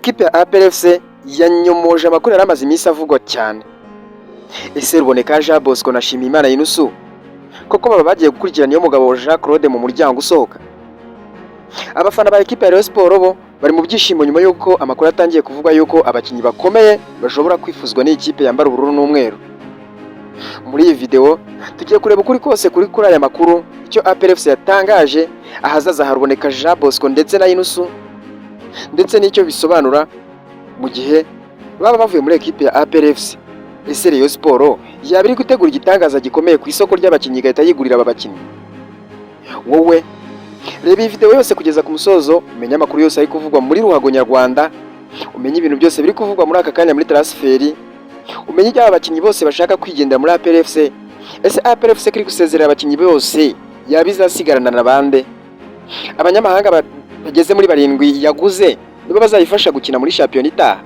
ekipe ya APRFC yanyomoje amakuru yari amaze iminsi avugwa cyane. Ese Ruboneka Jean Bosco na Nshimiyimana Yunusu koko baba bagiye gukurikirana niyo mugabo Jean Claude mu muryango usohoka? Abafana ba ekipe ya Rayon Sport bo bari mu byishimo nyuma yuko amakuru atangiye kuvuga yuko abakinnyi bakomeye bashobora kwifuzwa n'ikipe yambara ubururu n'umweru. Muri iyi video tugiye kureba ukuri kose kuri aya makuru, icyo APRFC yatangaje, ahazaza Ruboneka Jean Bosco ndetse na Yunusu, ndetse n'icyo bisobanura mu gihe baba bavuye muri ekipe ya APRFC. Ese Rayon Sport yaba iri gutegura igitangaza gikomeye ku isoko ry'abakinnyi igahita yigurira aba bakinnyi? Wowe reba iyi video yose kugeza ku musozo, umenya amakuru yose ari kuvugwa muri ruhago nyarwanda, umenya ibintu byose biri kuvugwa muri aka kanya muri transferi, umenya iby'aba bakinnyi bose bashaka kwigendera muri APRFC. Ese APRFC kiri gusezerera abakinnyi bose yaba izasigarana na bande? Abanyamahanga bageze muri 7 yaguze nibo bazayifasha gukina muri champion itaha?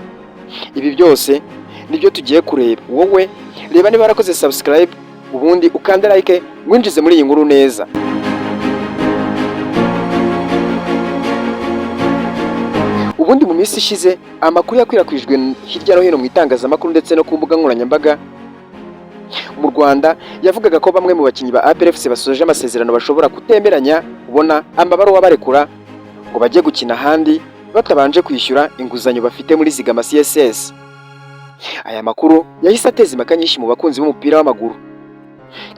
Ibi byose nibyo tugiye kureba. Wowe reba niba warakoze subscribe, ubundi ukanda like, winjize muri iyi nkuru neza. Ubundi mu minsi ishize amakuru yakwirakwijwe hirya no hino mu itangazamakuru ndetse no ku mbuga nkoranyambaga mu Rwanda yavugaga ko bamwe mu bakinnyi ba APRFC basoje amasezerano bashobora kutemeranya kubona amabaruwa barekura ngo bajye gukina ahandi batabanje kwishyura inguzanyo bafite muri Zigama CSS. Aya makuru yahise ateza impaka nyinshi mu bakunzi b'umupira w'amaguru,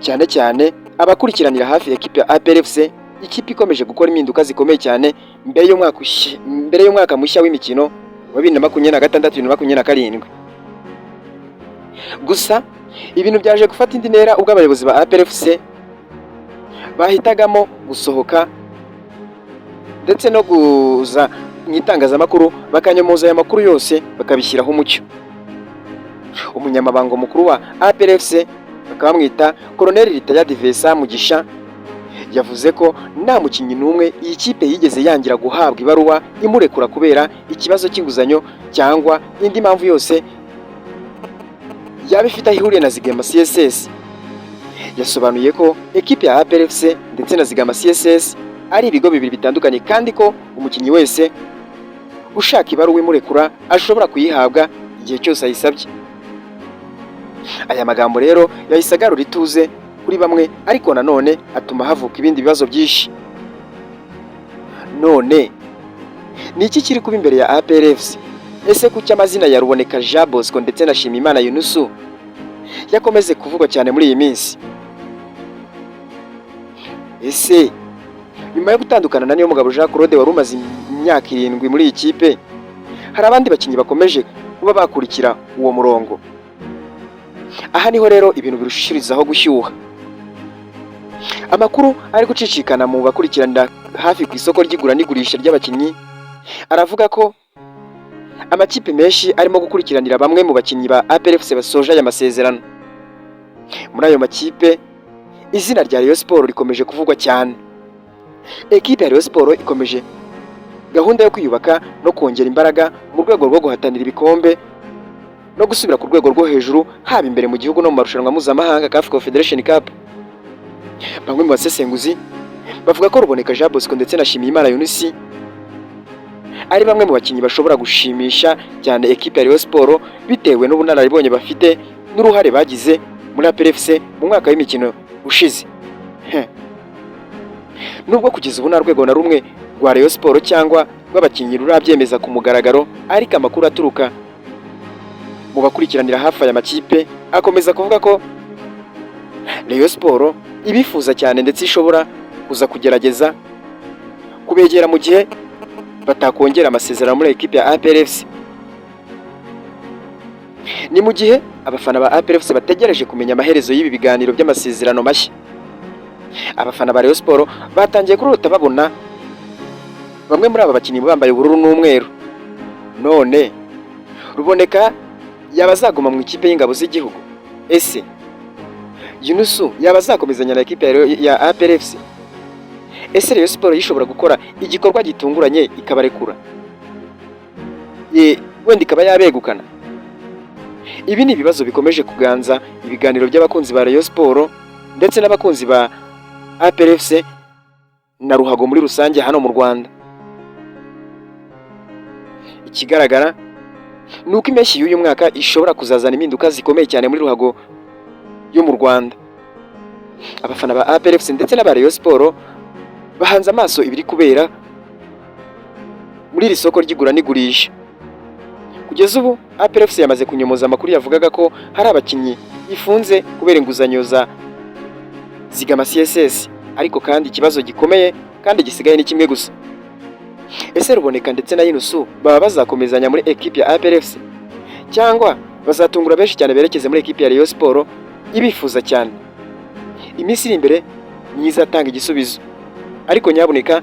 cyane cyane abakurikiranira hafi ekipe ya APRFC, ikipe ikomeje gukora impinduka zikomeye cyane mbere y'umwaka mushya w'imikino wa 2026-2027. Gusa ibintu byaje gufata indi ntera ubwo abayobozi ba APRFC bahitagamo gusohoka ndetse no guza mu itangazamakuru bakanyomoza aya makuru yose bakabishyiraho umucyo. Umunyamabanga mukuru wa APRFC bakamwita Colonel Ritayadi Vesa Mugisha yavuze ko nta mukinnyi n'umwe iyi kipe yigeze yangira guhabwa ibaruwa imurekura kubera ikibazo cy'inguzanyo cyangwa indi mpamvu yose yaba ifite ihuriye na Zigama CSS. Yasobanuye ko ekipe ya APRFC ndetse na Zigama CSS ari ibigo bibiri bitandukanye, kandi ko umukinnyi wese ushaka ibaruwa imurekura ashobora kuyihabwa igihe cyose ayisabye. Aya magambo rero yahise agarura ituze kuri bamwe, ariko nanone atuma havuka ibindi bibazo byinshi. None ni iki kiri kuba imbere ya APRFC? Ese kuki amazina ya Ruboneka Jean Bosco ndetse na Nshimiyimana Yunusu yakomeze kuvugwa cyane muri iyi minsi? Ese nyuma yo gutandukana na niyo mugabo Jean Claude wari umaze imyaka 7 muri iyi kipe, hari abandi bakinnyi bakomeje kuba bakurikira uwo murongo? Aha niho rero ibintu birushirizaho gushyuha. Amakuru ari gucicikana mu bakurikiranira hafi ku isoko ry'igura n'igurisha ry'abakinnyi aravuga ko amakipe menshi arimo gukurikiranira bamwe mu bakinnyi ba APRFC basoje aya masezerano. Muri ayo makipe izina rya Rayon Sport rikomeje kuvugwa cyane. Ekipe ya Rayon Sport ikomeje gahunda yo kwiyubaka no kongera imbaraga mu rwego rwo guhatanira ibikombe no gusubira ku rwego rwo hejuru, haba imbere mu gihugu no mu marushanwa mpuzamahanga CAF Confederation Cup. Bamwe mu basesenguzi bavuga ko Ruboneka Jean Bosco ndetse na Nshimiyimana Yunusu ari bamwe mu bakinnyi bashobora gushimisha cyane ekipe ya Rayon Sport bitewe n'ubunararibonye bafite n'uruhare bagize muri APRFC mu mwaka w'imikino ushize. Nubwo kugeza ubu nta rwego na rumwe rwa Rayon Sport cyangwa rw'abakinnyi rurabyemeza ku mugaragaro, ariko amakuru aturuka mu bakurikiranira hafi aya makipe akomeza kuvuga ko Rayon Sport ibifuza cyane ndetse ishobora kuza kugerageza kubegera mu gihe batakongera amasezerano muri ekipe ya APRFC. Ni mu gihe abafana ba APRFC bategereje kumenya amaherezo y'ibi biganiro by'amasezerano mashya. Abafana ba Rayon Sport batangiye kurota babona bamwe muri aba bakinnyi bambaye ubururu n'umweru. None Ruboneka yaba azaguma mu ikipe y'ingabo z'igihugu? Ese Yunusu yaba azakomezanya na ekipe ya APRFC? Ese Rayon Sport yishobora gukora igikorwa gitunguranye ikabarekura, wenda ikaba yabegukana? Ibi ni ibibazo bikomeje kuganza ibiganiro by'abakunzi ba Rayon Sport ndetse n'abakunzi ba APRFC na ruhago muri rusange hano mu Rwanda. Ikigaragara ni uko impeshyi y'uyu mwaka ishobora kuzazana impinduka zikomeye cyane muri ruhago yo mu Rwanda. Abafana ba APR FC ndetse n'aba Rayon Sport bahanze amaso ibiri kubera muri iri soko ry'igura n'igurisha. Kugeza ubu APR FC yamaze kunyomoza amakuru yavugaga ko hari abakinnyi ifunze kubera inguzanyo za Zigama CSS, ariko kandi ikibazo gikomeye kandi gisigaye ni kimwe gusa: ese Ruboneka ndetse na Yunusu baba bazakomezanya muri equipe ya APR FC cyangwa bazatungura benshi cyane berekeze muri equipe ya Rayon Sport ibifuza cyane? Iminsi iri imbere niza atanga igisubizo, ariko nyabuneka